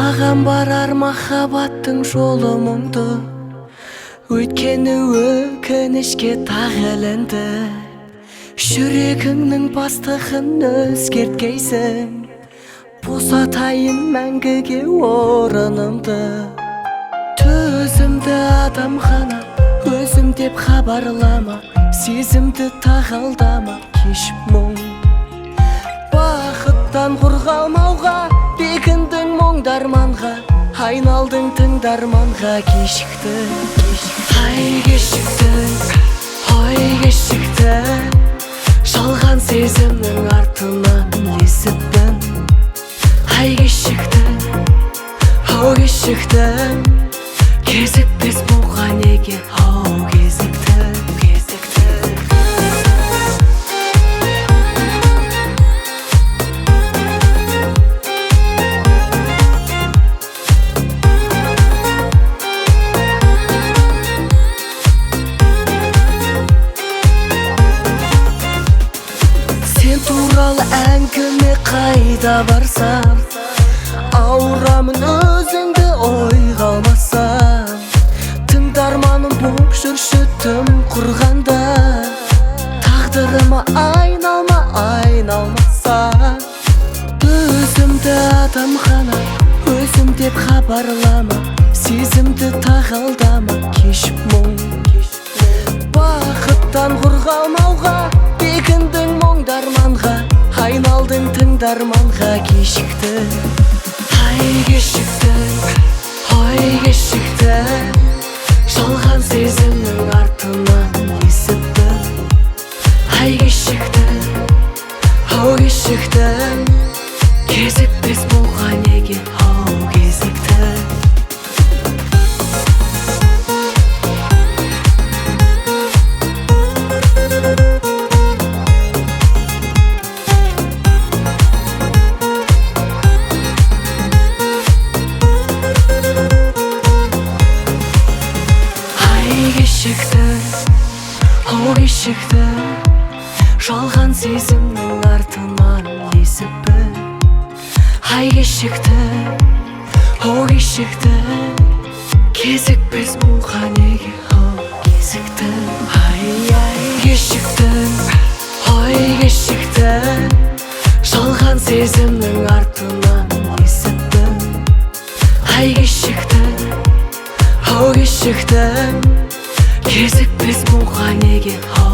саған барар махаббаттың жолы мұңды, өйткені өкінішке тағылынды. Жүрегіңнің бастығын өзгерткейсің, босатайын мәңгіге орынымды. Төзімді адам ғана өзім деп хабарлама, сезімді тағалдама, кеш мұң. Бақыттан қорғалмауға бекіндің мұңдарманға, айналдың тыңдарманға. Кешіктің, ай кешіктің, ой кешіктің, жалған сезімнің артынан есіттің. Ай кешіктің, ой кешіктің, кезікпес болған неге ау кезіктің, кезіктің. Сен туралы әңгіме қайда барсам, ауырамын өзіңді ойға алмасам. Тыңдарманым боп жүрші тым құрғанда, тағдырыма айналма, айналмаса. Өзімді адам ғана өзім деп хабарлама, сезімді тағалдама, кеш мұң. Бақыттан қорғалмауға бекіндің мұңдарманға, айналдың тыңдарманға. Кешіктің, ай кешіктің, ой кешіктің, жалған сезімнің артынан есіттің. Ай кешіктің, ой кешіктің, кезікпес болған неге ау кезіктің. Ой кешіктің, жалған сезімнің артынан есіппін. Ай кешіктің, ой кешіктің, кезікпес болған неге ау кезіктің. Ай кешіктің, ой кешіктің, жалған сезімнің артынан есіппін. Ай кешіктің, ой кешіктің, кезікпес болған неге ау